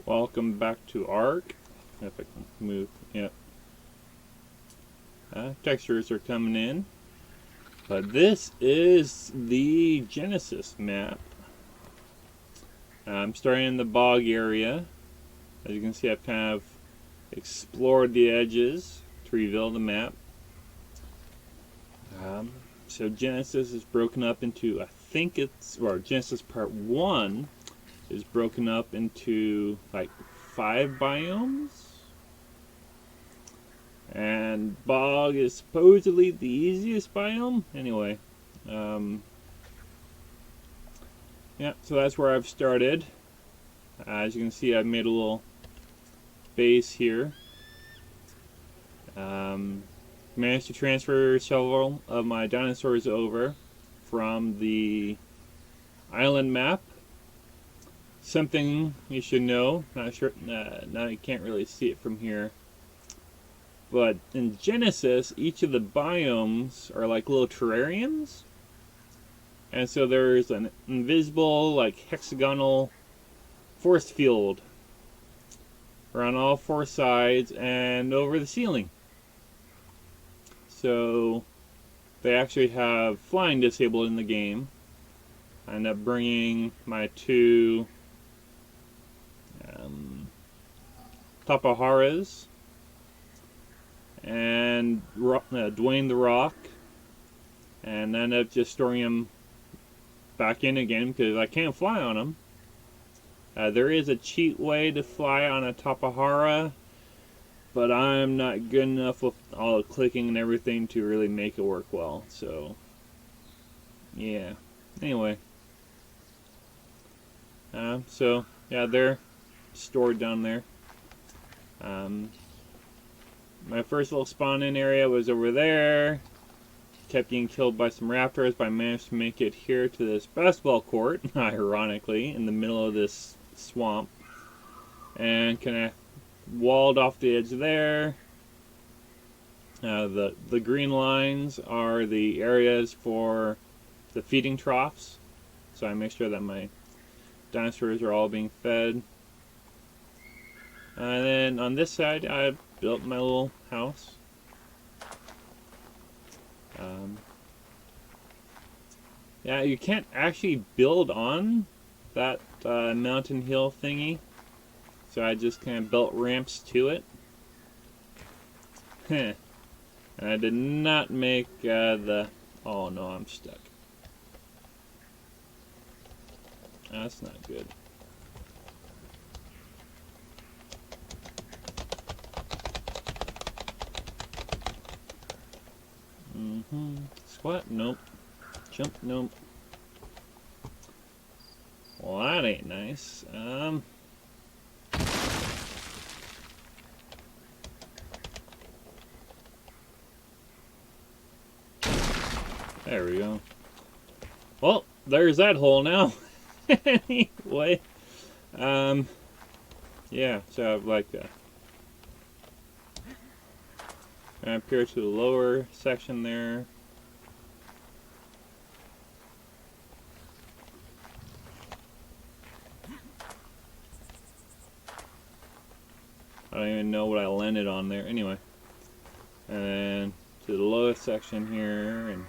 Welcome back to Ark. If I can move, yep. Textures are coming in. But this is the Genesis map. I'm starting in the bog area. As you can see, I've kind of explored the edges to reveal the map. So Genesis is broken up into, I think it's, or Genesis Part 1 is broken up into like 5 biomes. And bog is supposedly the easiest biome. Anyway, yeah, so that's where I've started. As you can see, I've made a little base here. Managed to transfer several of my dinosaurs over from the island map. Something you should know, not sure, now you can't really see it from here, but in Genesis, each of the biomes are like little terrariums. And so there's an invisible, like hexagonal force field around all 4 sides and over the ceiling. So they actually have flying disabled in the game. I end up bringing my 2 Tapaharas and Dwayne the Rock, and end up just storing them back in again because I can't fly on them. There is a cheat way to fly on a Tapahara, but I'm not good enough with all the clicking and everything to really make it work well. So, yeah. Anyway. So, yeah, they're stored down there. My first little spawn-in area was over there. Kept getting killed by some raptors, but I managed to make it here to this basketball court, ironically, in the middle of this swamp. And kind of walled off the edge there. The green lines are the areas for the feeding troughs. So I make sure that my dinosaurs are all being fed. And then on this side, I built my little house. Yeah, you can't actually build on that mountain hill thingy, so I just kind of built ramps to it. And I did not make the... Oh no, I'm stuck. That's not good. Squat? Nope. Jump? Nope. Well, that ain't nice. There we go. Well, there's that hole now. Anyway, yeah, so I've like up here to the lower section there. I don't even know what I landed on there. Anyway, and then to the lowest section here, and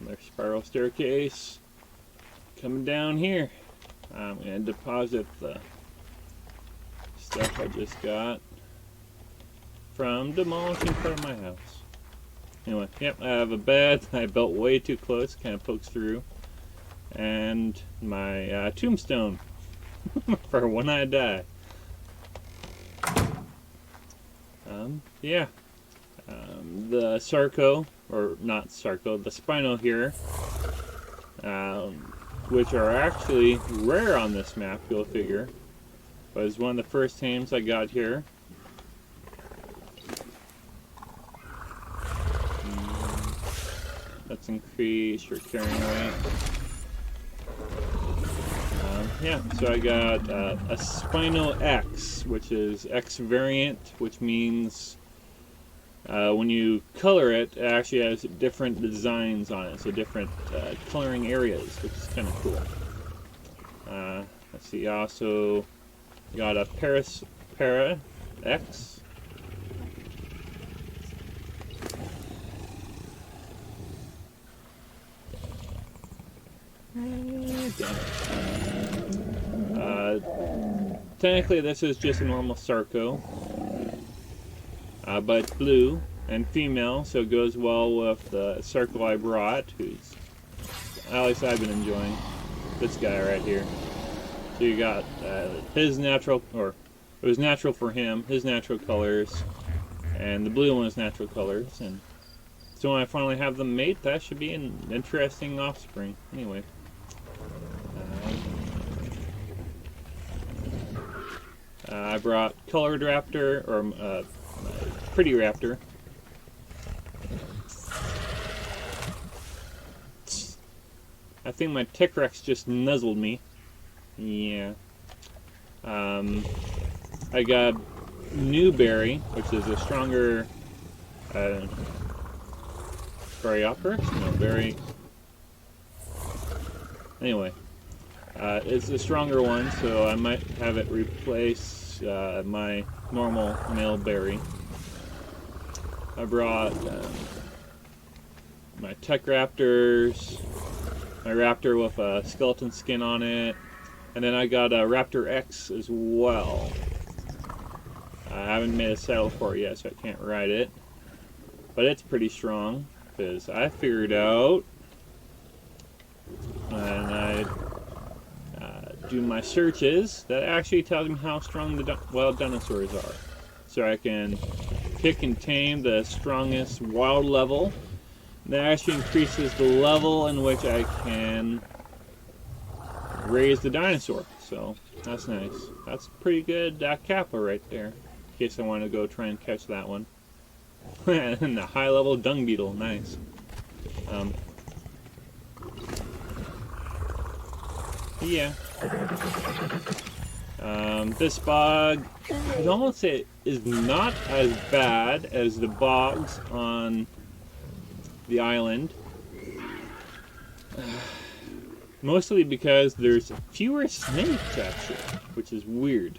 there's spiral staircase coming down here. I'm gonna deposit the stuff I just got from demolishing part of my house. Anyway, yep, I have a bed I built way too close, kind of pokes through, and my tombstone for when I die. Yeah, the Sarco, or not Sarco, the Spino here, which are actually rare on this map, you'll figure. But it's one of the first tames I got here. Let's increase your carrying weight. Yeah, so I got a Spino X, which is X variant, which means when you color it, it actually has different designs on it, so different coloring areas, which is kind of cool. see, I also got a Para X. Technically this is just a normal Sarco, but it's blue and female, so it goes well with the Sarco I brought, who's, at least I've been enjoying, this guy right here. So you got his natural, or it was natural for him, his natural colors, and the blue one is natural colors, and so when I finally have them mate, that should be an interesting offspring. Anyway. I brought Colored Raptor, or Pretty Raptor. I think my Tic-Rex just nuzzled me. Yeah. I got Newberry, which is a stronger Baryopteryx? No, Berry. Anyway. It's a stronger one, so I might have it replace my normal male berry. I brought my Tech Raptors, my Raptor with a skeleton skin on it, and then I got a Raptor X as well. I haven't made a saddle for it yet, so I can't ride it, but it's pretty strong, because I figured out, and I do my searches, that actually tells me how strong the wild dinosaurs are. So I can pick and tame the strongest wild level. That actually increases the level in which I can raise the dinosaur. So that's nice. That's pretty good Kappa right there. In case I want to go try and catch that one. And the high level dung beetle, nice. Yeah. This bog, I'd almost say, is not as bad as the bogs on the island. Mostly because there's fewer snakes, actually, which is weird.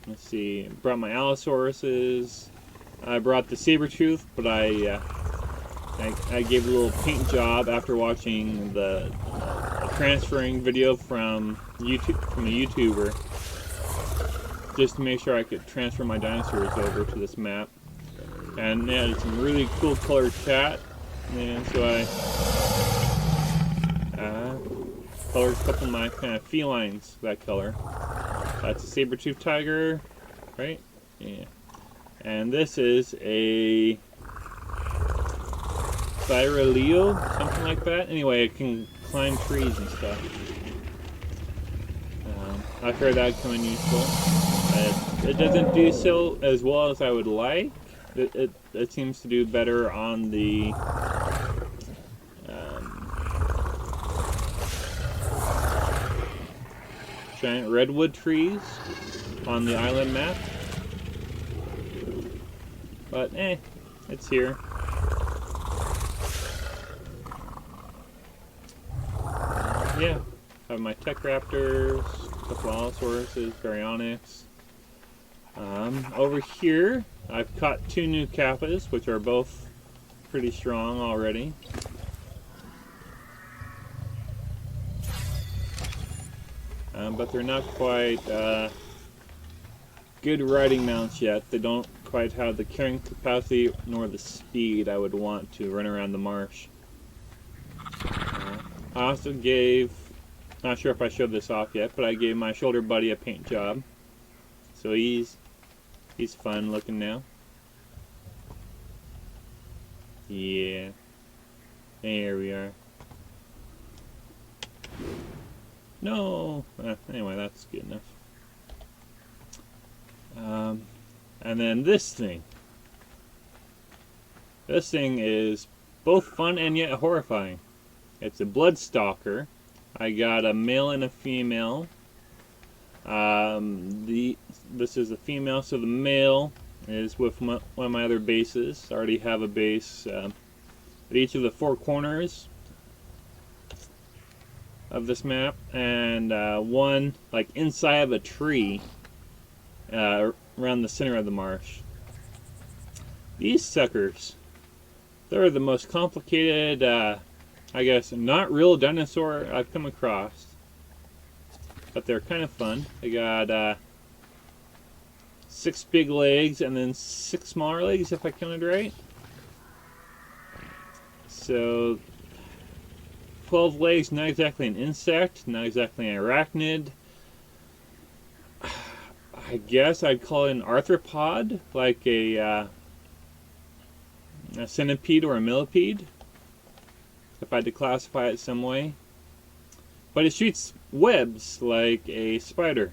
Let's see, brought my Allosauruses. I brought the Sabertooth, but I gave a little paint job after watching the transferring video from YouTube, from a YouTuber, just to make sure I could transfer my dinosaurs over to this map. And yeah, it's some really cool colored cat, and so I colored a couple of my kind of felines that color. That's a saber-tooth tiger, right? Yeah. And this is a Leo, something like that. Anyway, it can climb trees and stuff. I've heard that come in useful. It doesn't do so as well as I would like. It seems to do better on the giant redwood trees on the island map. But it's here. Yeah, I have my Tech Raptors, a couple Allosauruses, Baryonyx. Over here, I've caught 2 new Kappas, which are both pretty strong already. But they're not quite good riding mounts yet. They don't quite have the carrying capacity nor the speed I would want to run around the marsh. I also gave, not sure if I showed this off yet, but I gave my shoulder buddy a paint job. So he's fun looking now. Yeah. There we are. No! Anyway, that's good enough. And then this thing. This thing is both fun and yet horrifying. It's a Bloodstalker. I got a male and a female. This is a female, so the male is with one of my other bases. I already have a base at each of the 4 corners. of this map, and one like inside of a tree around the center of the marsh. These suckers, they're the most complicated, I guess, not real dinosaur I've come across. But they're kind of fun. They got 6 big legs and then 6 smaller legs, if I counted right. So 12 legs, not exactly an insect, not exactly an arachnid. I guess I'd call it an arthropod, like a centipede or a millipede, if I had to classify it some way. But it shoots webs like a spider.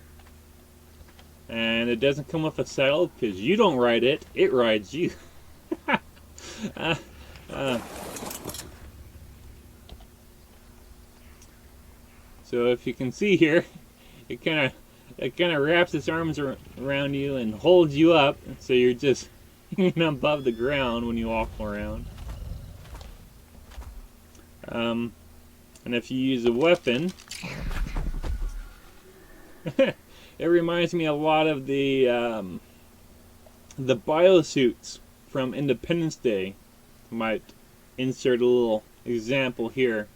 And it doesn't come with a saddle because you don't ride it, it rides you. So if you can see here, it kind of wraps its arms around you and holds you up, so you're just above the ground when you walk around. And if you use a weapon, it reminds me a lot of the biosuits from Independence Day. I might insert a little example here.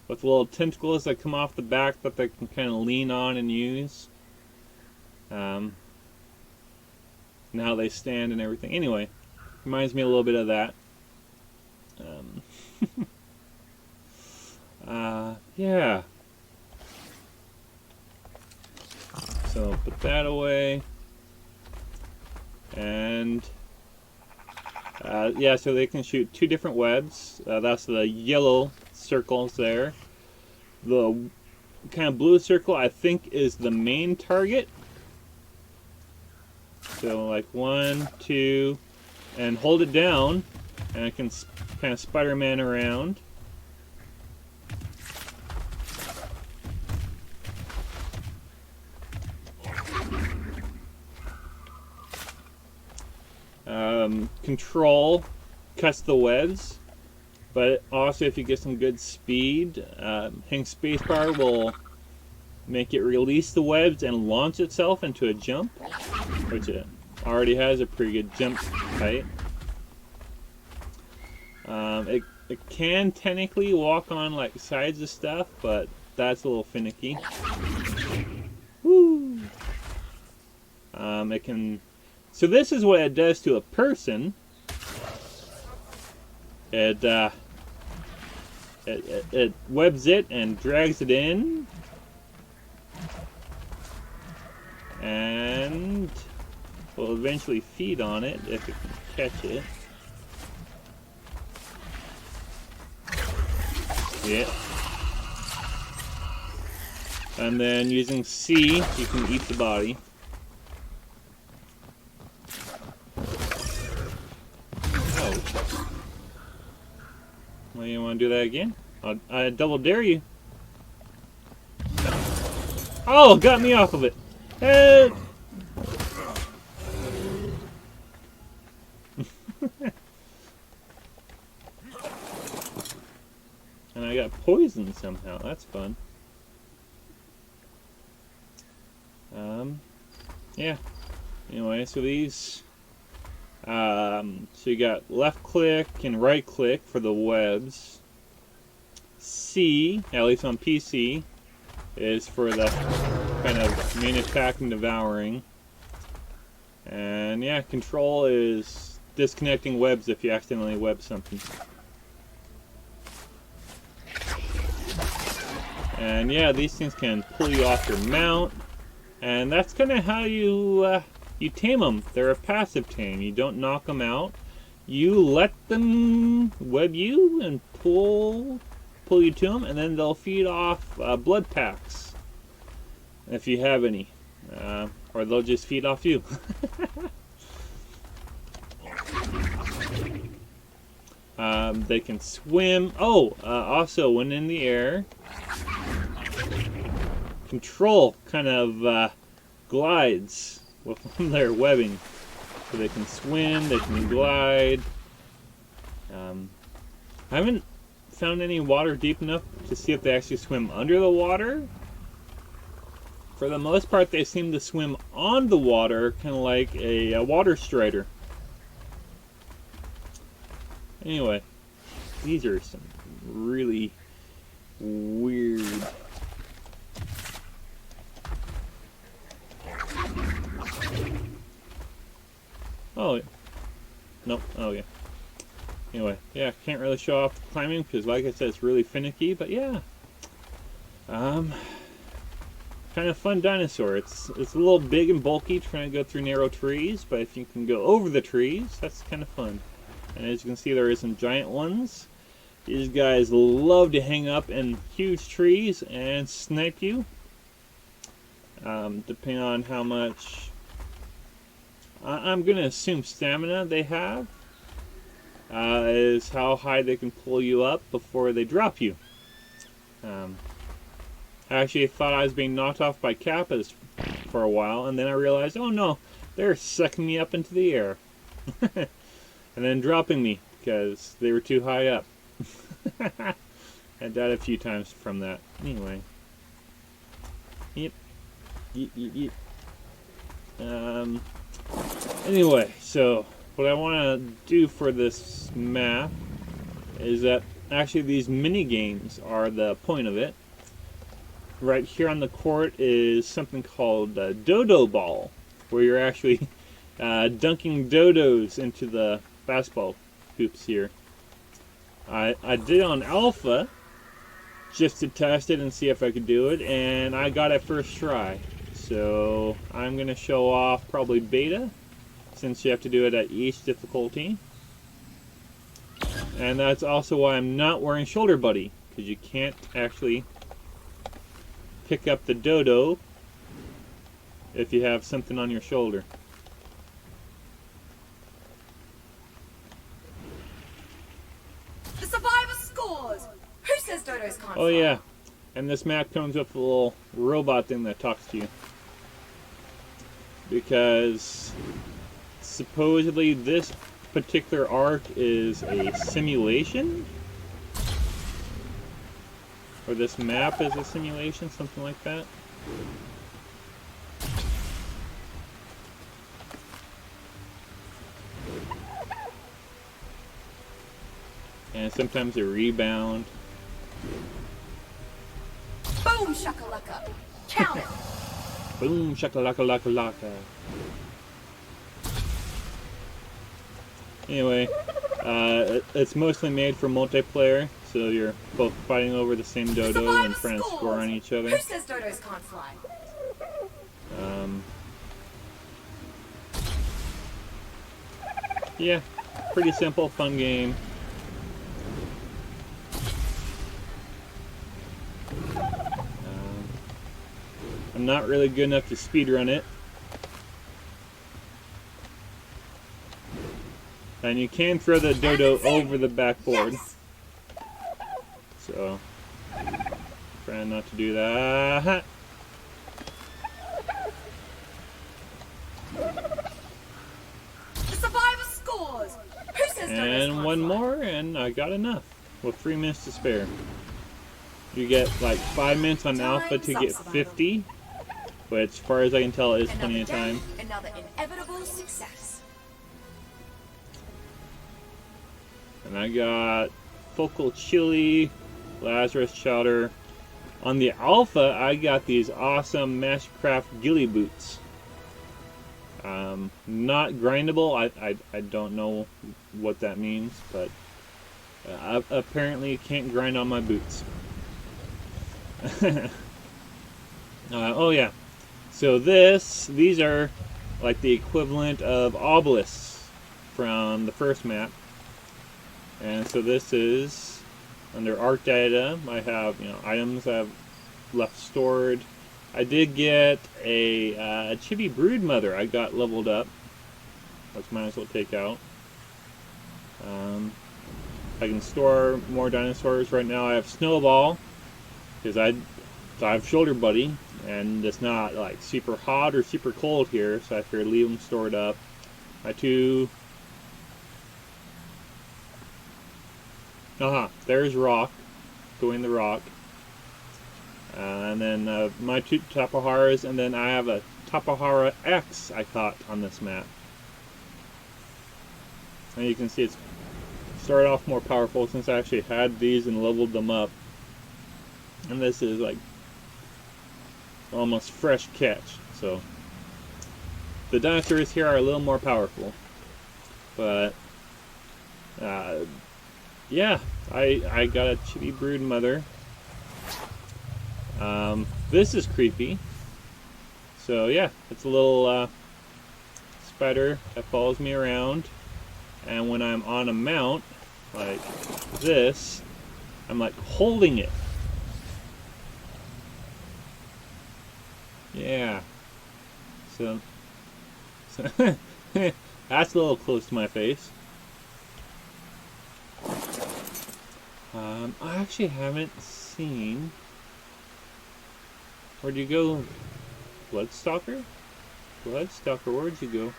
With little tentacles that come off the back that they can kind of lean on and use. And how they stand and everything. Anyway, reminds me a little bit of that. Yeah. So put that away. And yeah, so they can shoot 2 different webs. That's the yellow circles there. The kind of blue circle I think is the main target. So like 1, 2, and hold it down, and I can kind of Spider-Man around. Control cuts the webs, but also if you get some good speed, hitting spacebar will make it release the webs and launch itself into a jump, which it already has a pretty good jump height. It can technically walk on like sides of stuff, but that's a little finicky. Woo! It can. So this is what it does to a person. It webs it and drags it in, and will eventually feed on it if it can catch it. Yeah. And then using C, you can eat the body. Well, you want to do that again? I double dare you. Oh, got me off of it. And I got poisoned somehow. That's fun. Yeah. Anyway, so these. So you got left click and right click for the webs. C, at least on PC, is for the kind of main attack and devouring. And yeah, control is disconnecting webs if you accidentally web something. And yeah, these things can pull you off your mount. And that's kind of how you tame them. They're a passive tame. You don't knock them out. You let them web you and pull you to them, and then they'll feed off blood packs if you have any, or they'll just feed off you. They can swim. Also when in the air, control kind of glides with their webbing, so they can swim, they can glide. I haven't found any water deep enough to see if they actually swim under the water. For the most part, they seem to swim on the water, kind of like a water strider. Anyway, these are some really weird. Oh, nope. Oh, yeah. Anyway, yeah, can't really show off the climbing because, like I said, it's really finicky. But yeah, kind of fun dinosaur. It's a little big and bulky, trying to go through narrow trees. But if you can go over the trees, that's kind of fun. And as you can see, there are some giant ones. These guys love to hang up in huge trees and snipe you. Depending on how much, I'm going to assume stamina they have, is how high they can pull you up before they drop you. I actually thought I was being knocked off by kappas for a while, and then I realized, oh no, they're sucking me up into the air. And then dropping me because they were too high up. I died a few times from that. Anyway. Yep. Anyway, so what I want to do for this map is that actually these mini games are the point of it. Right here on the court is something called Dodoball, where you're actually dunking dodos into the basketball hoops here. I did it on alpha just to test it and see if I could do it, and I got it first try. So I'm going to show off probably beta, since you have to do it at each difficulty. And that's also why I'm not wearing shoulder buddy, because you can't actually pick up the dodo if you have something on your shoulder. The survivor scores! Who says dodos can't Oh fly? yeah, and this map comes with a little robot thing that talks to you. Because supposedly this particular arc is a simulation? Or this map is a simulation, something like that. And sometimes they rebound. Boom shakalaka! Count it! Boom shakalaka laka laka. Anyway, it's mostly made for multiplayer, so you're both fighting over the same dodo and trying to score on each other. Who says dodos can't fly? Yeah, pretty simple, fun game. I'm not really good enough to speedrun it. And you can throw the dodo over the backboard. Yes. So, trying not to do that. The survivor scores! Who says dodos And can't one fly? more, and I got enough. With 3 minutes to spare. You get like 5 minutes on alpha to get 50. But as far as I can tell, it is plenty of time. Another inevitable success. And I got focal chili, Lazarus chowder. On the alpha, I got these awesome Mastercraft ghillie boots. Not grindable. I don't know what that means, but apparently you can't grind on my boots. Oh yeah. So these are like the equivalent of obelisks from the first map. And so this is under Ark data. I have items I've left stored. I did get a chibi brood mother. I got leveled up, which might as well take out. I can store more dinosaurs. Right now I have Snowball because I have Shoulder Buddy, and it's not like super hot or super cold here, so I figured leave them stored up. My two There's rock. Doing the rock. And then my 2 Tapaharas, and then I have a Tapahara X, I thought, on this map. And you can see it's started off more powerful since I actually had these and leveled them up. And this is like almost fresh catch. So the dinosaurs here are a little more powerful. But yeah, I got a chibi brood mother. This is creepy. So yeah, it's a little spider that follows me around, and when I'm on a mount like this, I'm like holding it. Yeah. So that's a little close to my face. I actually haven't seen. Where'd you go? Bloodstalker? Bloodstalker, where'd you go?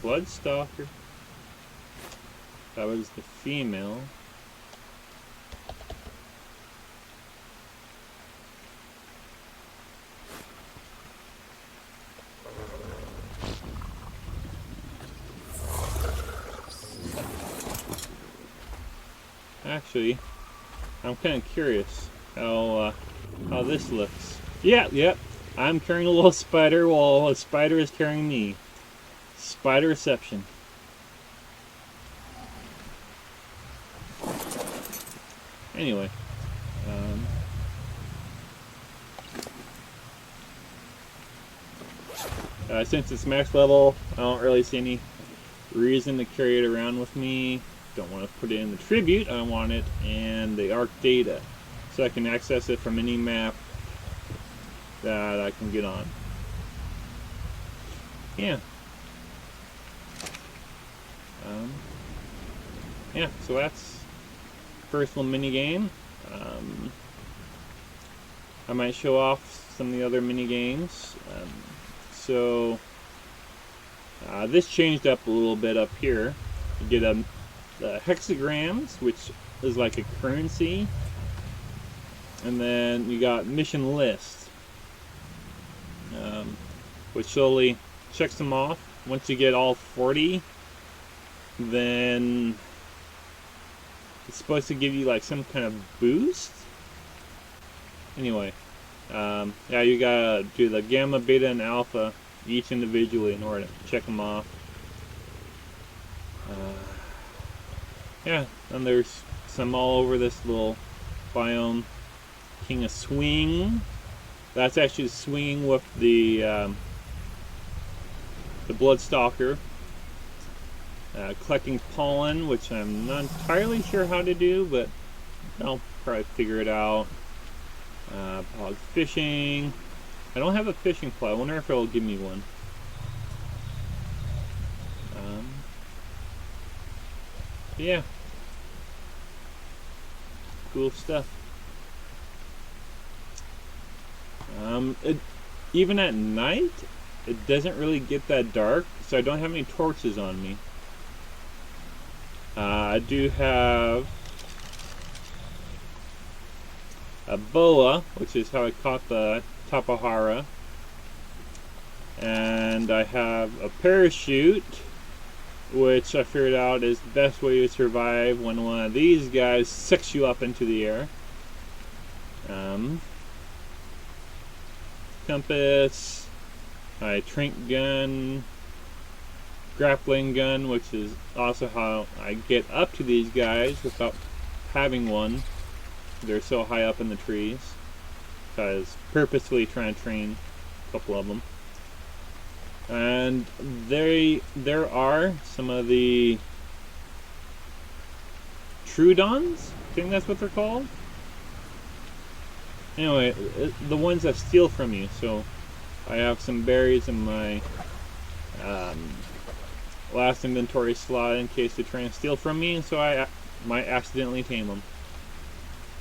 Bloodstalker. That was the female. Actually, I'm kind of curious how this looks. Yep. I'm carrying a little spider while a spider is carrying me. Spider reception. Anyway, since it's max level, I don't really see any reason to carry it around with me. Don't want to put it in the tribute. I want it in the Ark data, so I can access it from any map that I can get on. Yeah. Yeah. So that's first little mini game. I might show off some of the other mini games. So this changed up a little bit up here. You get the hexagrams, which is like a currency, and then you got mission list, which slowly checks them off. Once you get all 40, then it's supposed to give you like some kind of boost. Anyway, yeah, you gotta do the gamma, beta, and alpha each individually in order to check them off. Yeah, and there's some all over this little biome. King of Swing. That's actually swinging with the Bloodstalker. Collecting pollen, which I'm not entirely sure how to do, but I'll probably figure it out. Bog fishing. I don't have a fishing pole. I wonder if it'll give me one. Yeah. Cool stuff. Even at night, it doesn't really get that dark, so I don't have any torches on me. I do have a boa, which is how I caught the Tapahara, and I have a parachute, which I figured out is the best way to survive when one of these guys sucks you up into the air. Compass, my tranq gun, grappling gun, which is also how I get up to these guys without having one. They're so high up in the trees. So I was purposefully trying to train a couple of them. And there are some of the Trudons, I think that's what they're called. Anyway, the ones that steal from you. So I have some berries in my last inventory slot in case they try and steal from me, and so I might accidentally tame them.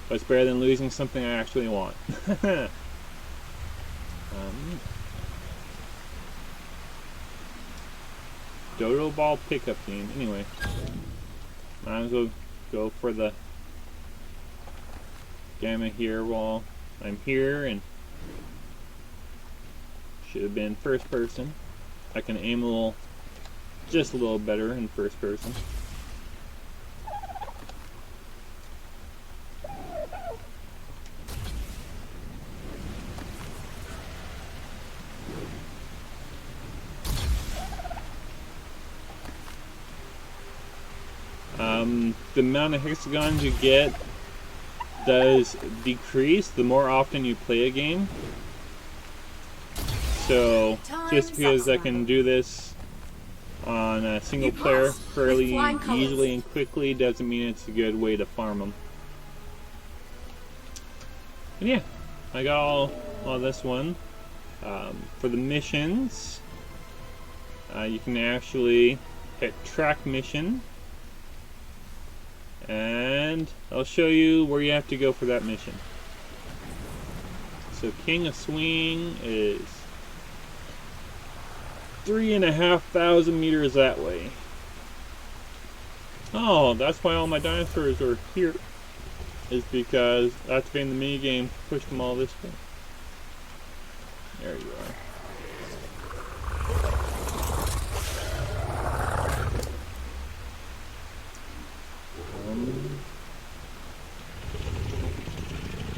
But it's better than losing something I actually want. Dodoball pickup game. Anyway, might as well go for the gamma here while I'm here, and should have been first person. I can aim just a little better in first person. The amount of hexagons you get does decrease the more often you play a game. So just because I can do this on a single player fairly easily and quickly doesn't mean it's a good way to farm them. And yeah, I got all this one. For the missions, you can actually hit track mission, and I'll show you where you have to go for that mission. So King of Swing is 3,500 meters that way. Oh, that's why all my dinosaurs are here, is because activating the mini game pushed them all this way. There you are.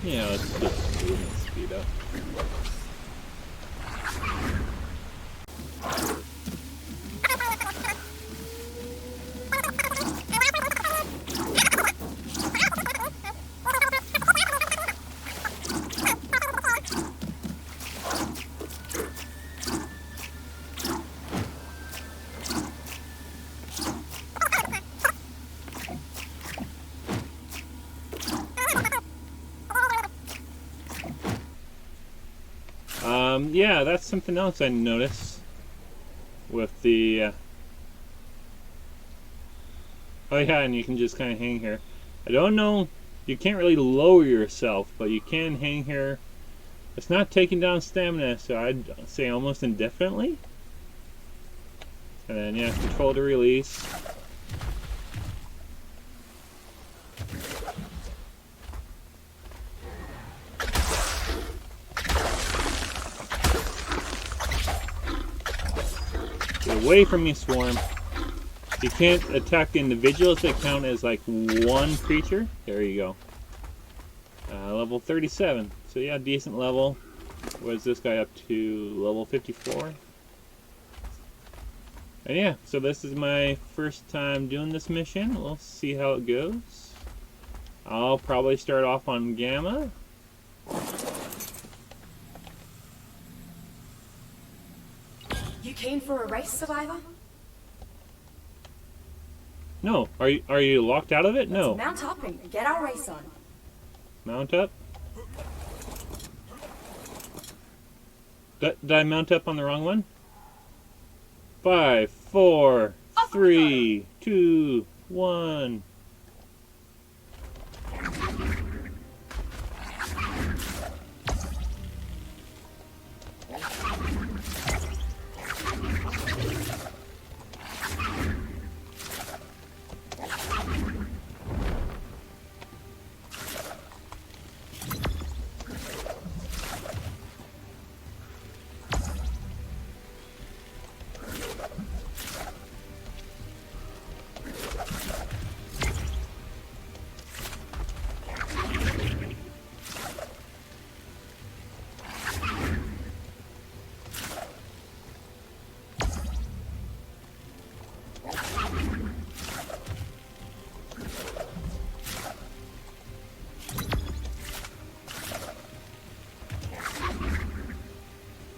Yeah, let's just move and speed up. Yeah, that's something else I noticed with the oh yeah, and you can just kind of hang here. I don't know, you can't really lower yourself, but you can hang here. It's not taking down stamina, so I'd say almost indefinitely. And then yeah, control to release. Away from me, Swarm. You can't attack the individuals that count as like one creature. There you go. Level 37. So yeah, decent level. What's this guy up to? Level 54. And yeah, so this is my first time doing this mission. We'll see how it goes. I'll probably start off on Gamma. You came for a race, Survivor? No. Are you locked out of it? No. Let's mount up and get our race on. Mount up? Did I mount up on the wrong one? 5, 4, 3, 2, 1.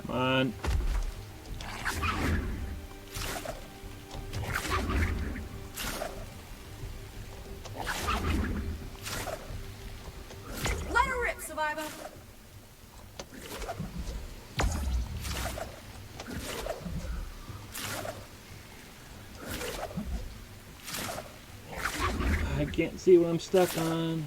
On. Let her rip, Survivor. I can't see what I'm stuck on.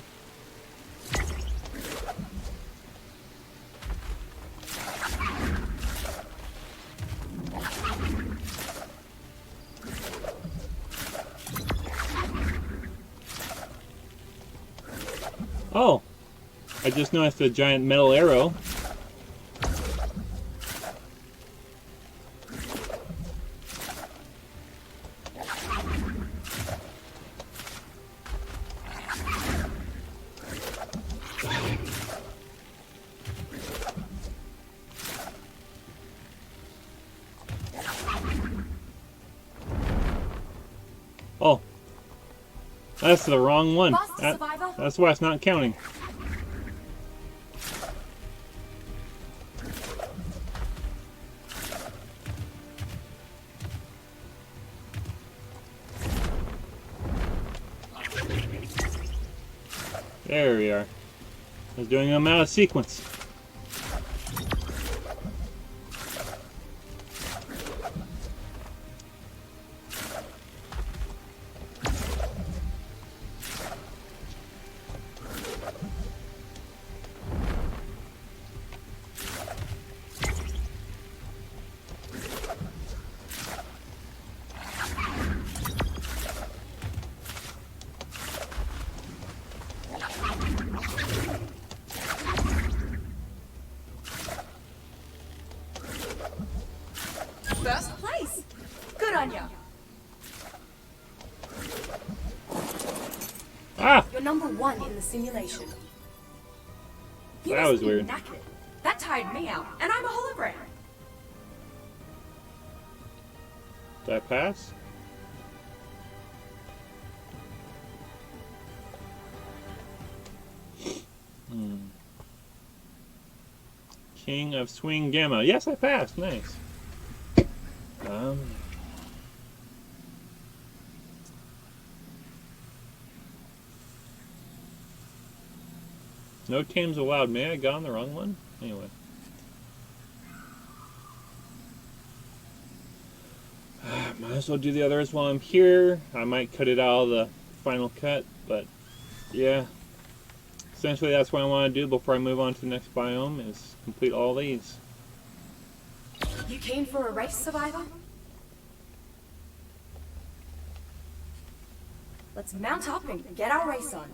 Oh! I just noticed a giant metal arrow. Oh. That's the wrong one. That's why it's not counting. There we are. I was doing them out of sequence. First place. Good on you. Ah! You're number 1 in the simulation. You That must was be weird. knackered. That tired me out, and I'm a hologram. Did I pass? King of Swing Gamma. Yes, I passed. Nice. No tames allowed. May I got on the wrong one? Anyway. Might as well do the others while I'm here. I might cut it out of the final cut, but yeah. Essentially that's what I want to do before I move on to the next biome, is complete all these. You came for a race, Survivor? Let's mount up and get our race on.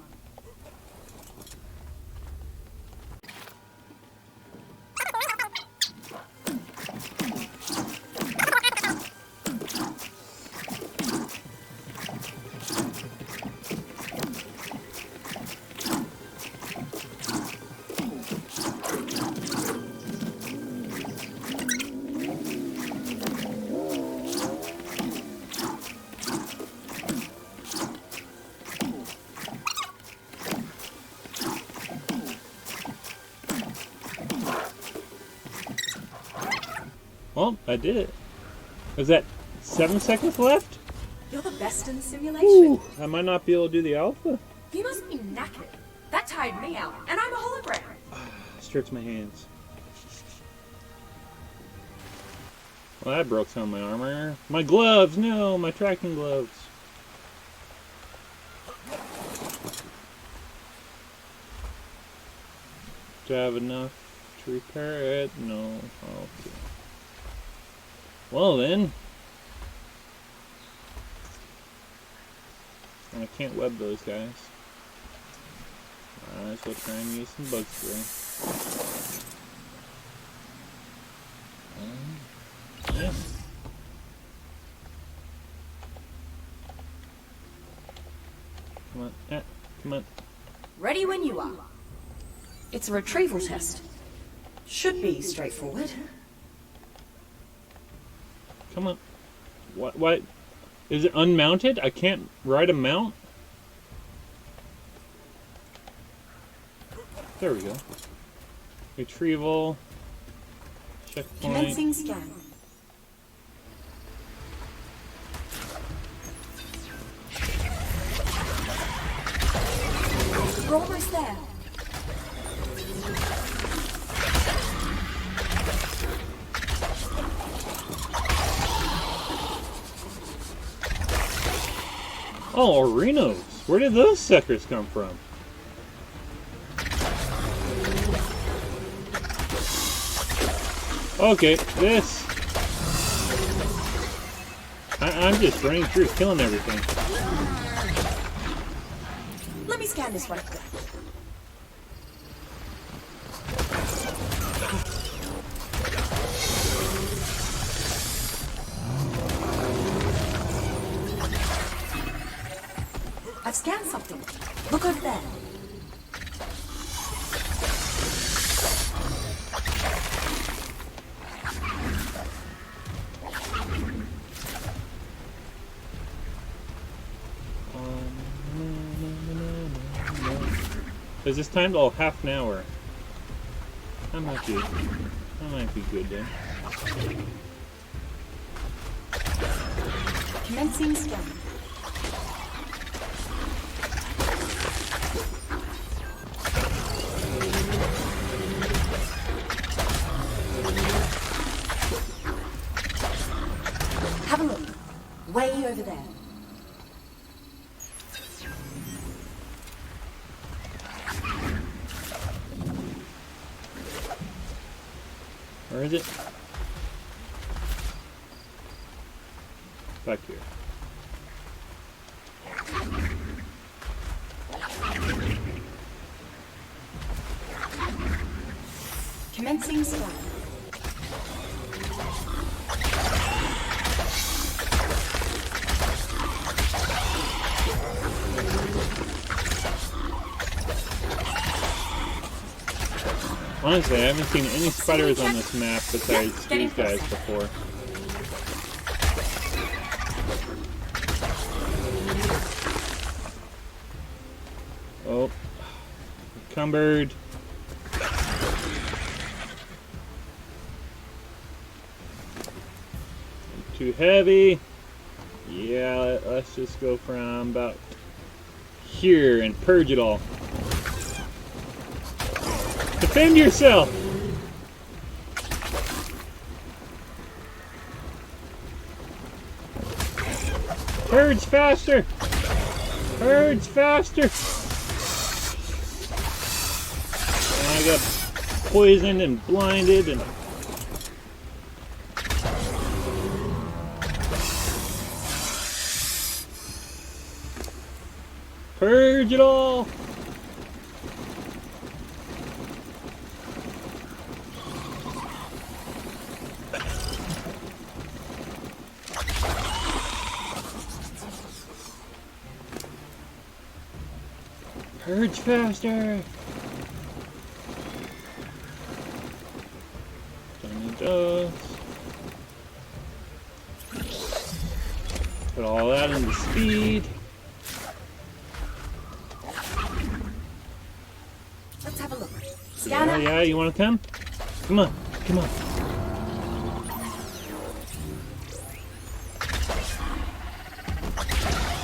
Well, I did it. Is that 7 seconds left? You're the best in the simulation. Ooh, I might not be able to do the alpha. You must be knackered. That tired me out, and I'm a hologram. Stretch my hands. Well, that broke some of my armor. My gloves! No, my tracking gloves. Do I have enough to repair it? No. Okay. Well then. I can't web those guys. Might as well try and use some bug spray. Yeah. Come on, come on. Ready when you are. It's a retrieval test. Should be straightforward. Come on. What? Is it unmounted? I can't ride a mount? There we go. Retrieval. Checkpoint. Commencing scan. We're almost there. Oh, Orinos. Where did those suckers come from? Okay, this. I'm just running through, killing everything. Let me scan this one. I've scanned something. Look over there. Is this timed? Oh, half an hour. That might be good then. Commencing scan. Have a look. Way over there. Where is it? Back here. Commencing scan. Honestly, I haven't seen any spiders on this map besides these guys before. Oh, encumbered. Too heavy. Yeah, let's just go from about here and purge it all. Defend yourself! Purge faster! Purge faster! And I got poisoned and blinded and... Purge it all! Purge faster! Don't need those. Put all that into speed. Let's have a look. Scanner. Yeah, you want to come? Come on, come on.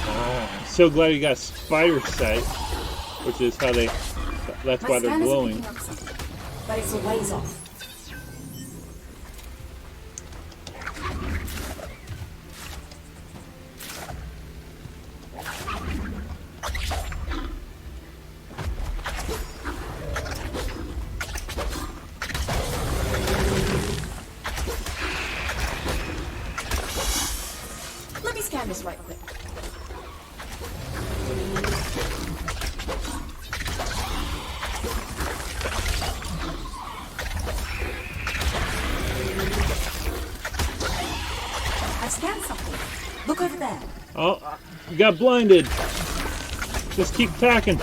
I'm so glad you got spider sight, which is how they, that's why they're glowing. But it's a ways off. Let me scan this right quick. I've scanned something. Look over there. Oh, you got blinded. Just keep tacking.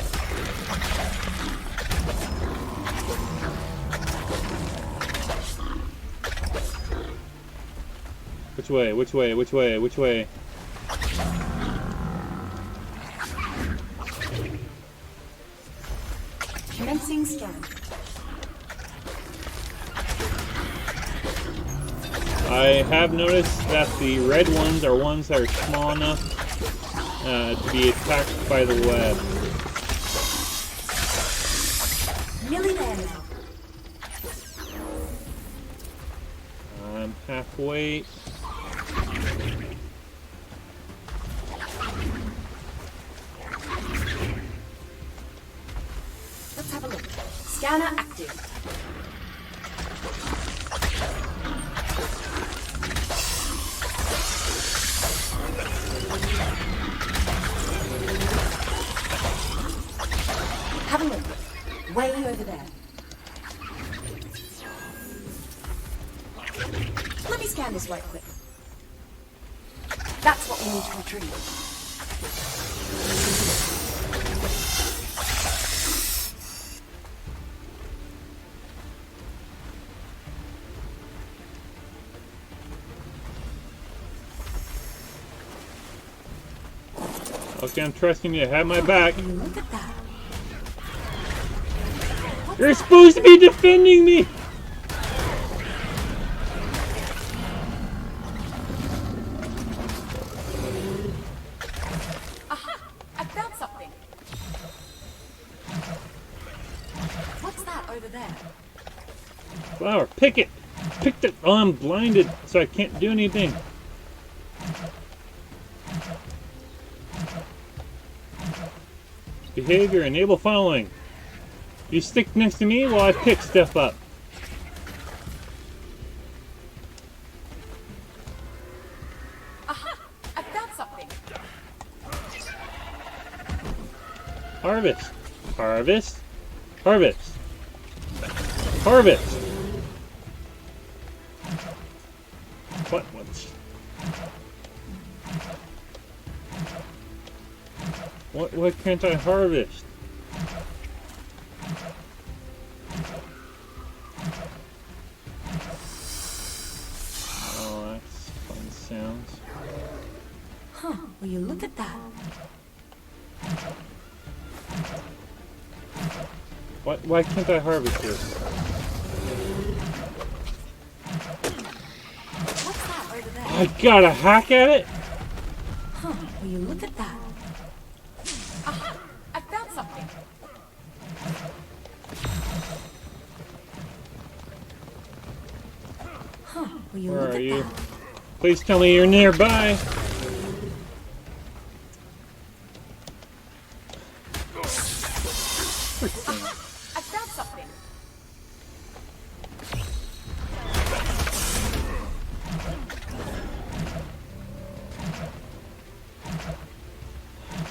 Which way? Which way? Which way? Which way? Commencing scan. I have noticed that the red ones are ones that are small enough to be attacked by the web. Nearly there now. I'm halfway. Let's have a look. Scanner active. Have a look. Way over there. Let me scan this right quick. That's what we need to retrieve. Okay, I'm trusting you. Have my back. Look at that. You're supposed to be defending me! Aha! I found something. What's that over there? Flower, pick it! Pick it! Oh, I'm blinded, so I can't do anything. Behavior, enable following. You stick next to me while I pick stuff up. Aha! I found something. Harvest. Harvest. Harvest. Harvest. What? What can't I harvest? Oh, that's fun sounds. Huh, will you look at that? Why can't I harvest this? What's that over there? I gotta hack at it? Huh, will you look at that? Aha! I found something. Huh, will you Where look are at you? that? Please tell me you're nearby. I found something.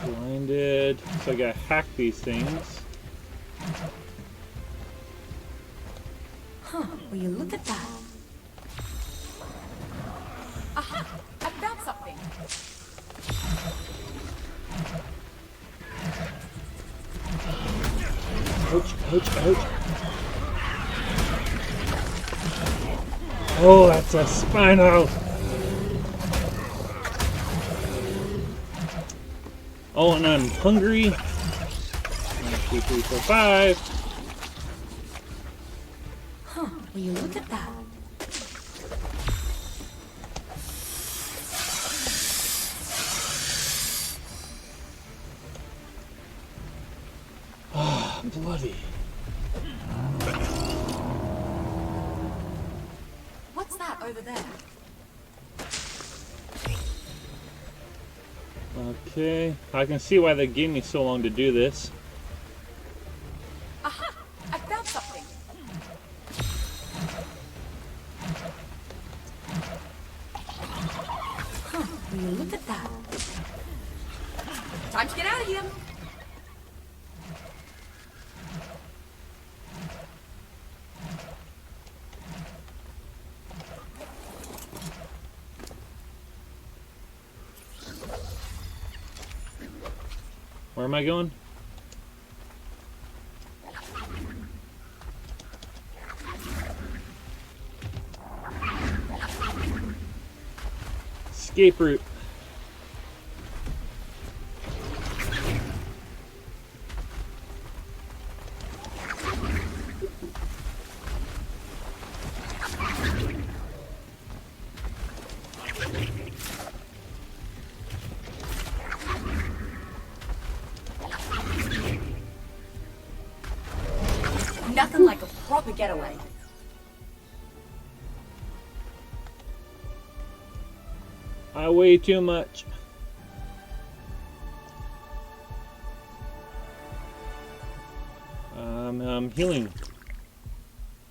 Blinded. So I gotta hack these things. Huh, will you look at that? Aha! I found something. Ouch, ouch, ouch. Oh, that's a spino. Oh, and I'm hungry. 1, 2, 3, 4, 5. Huh, will you look at that? Bloody. What's that over there? Okay, I can see why they gave me so long to do this. Aha! I found something. Huh, will you look at that? Time to get out of here. Where am I going? Escape route. Nothing like a proper getaway. I weigh too much. I'm healing.